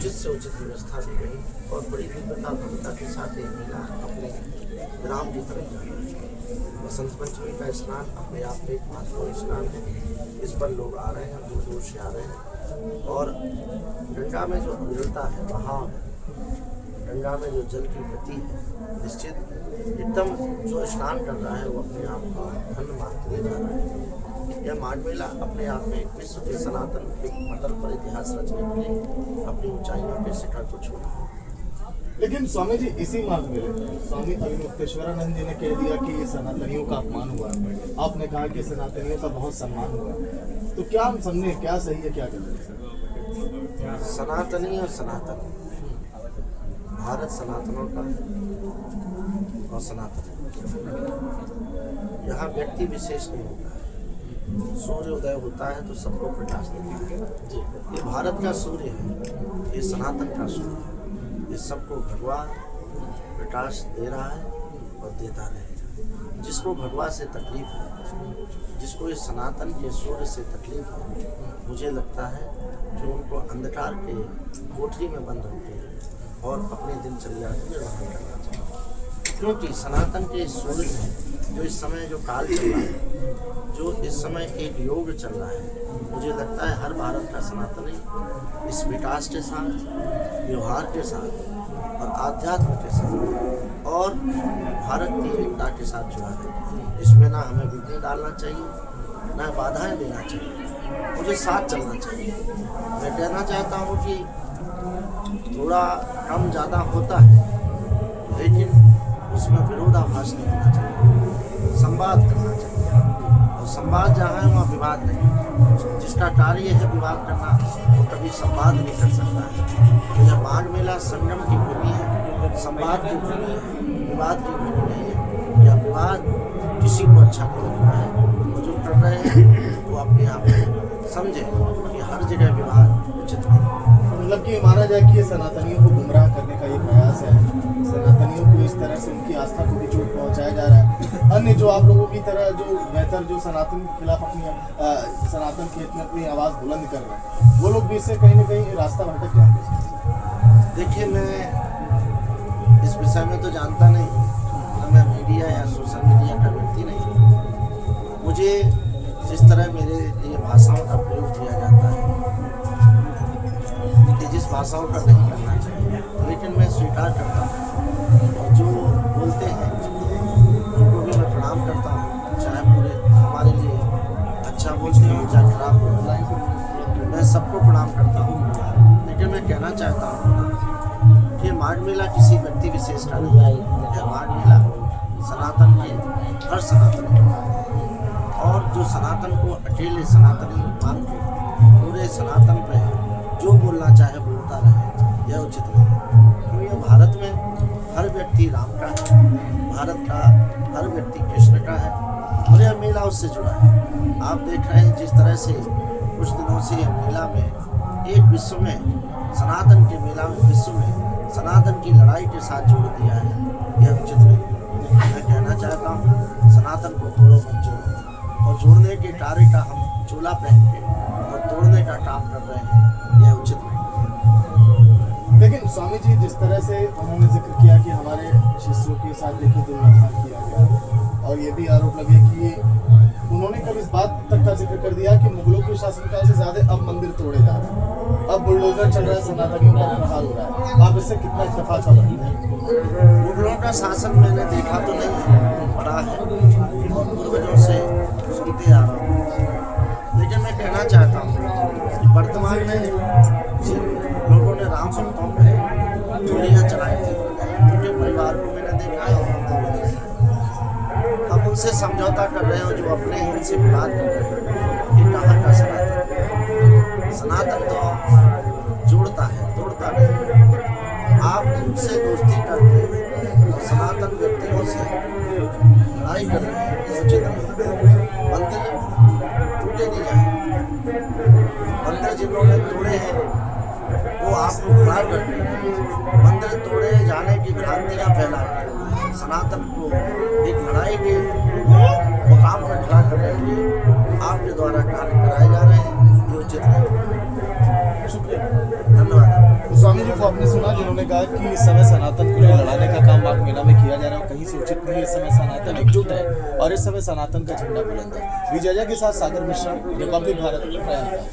उचित से उचित व्यवस्था दी गई और बड़ी दिव्यता भव्यता के साथ एक महिला अपने ग्राम की तरफ जा रही है। बसंत पंचमी का स्नान अपने आप में एक महत्वपूर्ण स्नान है। इस पर लोग आ रहे हैं, दूर दूर से आ रहे हैं और गंगा में जो अविरलता है, बहाव है, गंगा में जो जल की गति है, निश्चित एकदम जो स्नान कर रहा है वो अपने आप को धन्य मानते जा रहा है। यह माघ मेला अपने आप में एक विश्व के सनातन पटल पर इतिहास रचने के लिए अपनी ऊंचाइयों के शिखर को छूना है। लेकिन स्वामी जी इसी माघ मेले में स्वामी अभिमुक्तेश्वरानंद जी ने कह दिया कि ये सनातनियों का अपमान हुआ। आपने कहा कि सनातनियों का बहुत सम्मान हुआ, तो क्या हम समझे, क्या सही है क्या गलत है? सनातनी और सनातन, भारत सनातनों का और सनातन, यहाँ व्यक्ति विशेष नहीं होता है। सूर्य उदय होता है तो सबको प्रकाश देता है। ये भारत का सूर्य है, ये सनातन का सूर्य है। ये सबको भगवान प्रकाश दे रहा है और देता रहेगा। जिसको भगवान से तकलीफ है, जिसको इस सनातन के सूर्य से तकलीफ है, मुझे लगता है कि उनको अंधकार के कोठरी में बंद होकर और अपनी दिनचर्या का निर्वहन करना चाहिए। क्योंकि सनातन के सूर्य में जो इस समय जो काल चल रहा है, जो इस समय एक योग चल रहा है, मुझे लगता है हर भारत का सनातनी इस विकास के साथ, व्यवहार के साथ और आध्यात्म के साथ और भारत की एकता के साथ जुड़ा है। इसमें ना हमें विघ्न डालना चाहिए, ना बाधाएं देना चाहिए, मुझे साथ चलना चाहिए। मैं कहना चाहता हूँ कि थोड़ा कम ज़्यादा होता है, लेकिन उसमें विरोधाभास नहीं होना चाहिए, संवाद करना चाहिए। और संवाद जहाँ है वहाँ विवाद नहीं। जिसका कार्य है विवाद करना, वो कभी संवाद नहीं कर सकता है। तो यह माघ मेला संगम की भूमि है, संवाद की भूमि है, विवाद की भूमि नहीं है। यह विवाद किसी को अच्छा नहीं लगता है। जो कर रहे हैं वो अपने आप में समझे कि हर जगह विवाद उचित नहीं। मतलब कि माना जाए कि ये सनातनियों को गुमराह करने का ये प्रयास है, सनातनियों को इस तरह से उनकी आस्था को भी चोट पहुंचाया जा रहा है। अन्य जो आप लोगों की तरह जो बेहतर जो सनातन के खिलाफ सनातन के अपनी आवाज़ बुलंद कर रहे हैं, वो लोग भी इससे कहीं ना कहीं रास्ता भटक जाएंगे। देखिए, मैं इस विषय में तो जानता नहीं, मैं मीडिया या सोशल मीडिया का व्यक्ति नहीं। मुझे जिस तरह मेरे लिए भाषाओं का प्रयोग किया जाता है कि जिस भाषाओं का नहीं करना चाहिए, लेकिन मैं स्वीकार करता हूँ। और जो बोलते हैं उनको भी मैं प्रणाम करता हूँ, चाहे पूरे हमारे लिए अच्छा बोलते हो चाहे खराब बोलते हैं, मैं सबको प्रणाम करता हूँ। लेकिन मैं कहना चाहता हूँ कि माघ मेला किसी व्यक्ति विशेष का नहीं है। यह माघ मेला सनातन के हर सनातन का है। और जो सनातन को अकेले सनातनी मान के पूरे सनातन पे जो बोलना चाहे बोलता रहे, यह उचित नहीं है। क्योंकि भारत में हर व्यक्ति राम का है, भारत का हर व्यक्ति कृष्ण का है और यह मेला उससे जुड़ा है। आप देख रहे हैं जिस तरह से कुछ दिनों से यह मेला में एक विश्व में सनातन के मेला में विश्व में सनातन की लड़ाई के साथ जोड़ दिया है, यह उचित नहीं। मैं कहना चाहता हूँ सनातन को तोड़ो मत जोड़ो, और जोड़ने के कार्य का हम चोला पहन के और तोड़ने का काम कर रहे हैं, यह उचित नहीं। लेकिन स्वामी जी जिस तरह से उन्होंने जिक्र किया कि हमारे शिष्यों के साथ देखिए दुर्व्यवहार किया गया, और ये भी आरोप लगे कि उन्होंने कब इस बात तक का जिक्र कर दिया कि मुगलों के शासनकाल से ज्यादा अब मंदिर तोड़े जा रहे हैं, अब बुलडोजर चल रहा है, सनातनियों का प्रहार हो रहा है। आप इससे कितना इत्तेफाक समझते हैं? मुगलों का शासन मैंने देखा तो नहीं पड़ा है और पूर्वजों से सुनते आ रहा हूँ, लेकिन मैं कहना चाहता हूँ कि वर्तमान में जिन लोगों ने राम भक्तों पे गोलियाँ चलाई थी, उनके परिवार को मैंने देखा है और उनको भी देखा है। हम उनसे समझौता कर रहे हो जो अपने हित से विवाद कर रहे हैं। ये कहाँ का सनातन? सनातन तो जोड़ता है, तोड़ता नहीं। आप उनसे दोस्ती करके और सनातन व्यक्तियों से लड़ाई कर रहे हैं, ये उचित नहीं। मंदिर टूटे नहीं जाए, मंदिर जिन लोगों ने तोड़े हैं वो आपको खड़ा कर रहे हैं। मंदिर तोड़े जाने की भ्रांतियाँ फैला के सनातन को एक लड़ाई के मुकाम पर खड़ा करने के लिए आपके द्वारा कार्य कराए जा रहे हैं, ये उचित नहीं। शुक्रिया, धन्यवाद। स्वामी जी को आपने सुना जिन्होंने कहा कि इस समय सनातन को लिए लड़ाने का काम माघ मेला में किया जा रहा है और कहीं से उचित नहीं। इस समय सनातन एकजुट है और इस समय सनातन का झंडा बुलंद है। विजया के साथ सागर मिश्रा, रिपब्लिक भारत, प्रयागराज।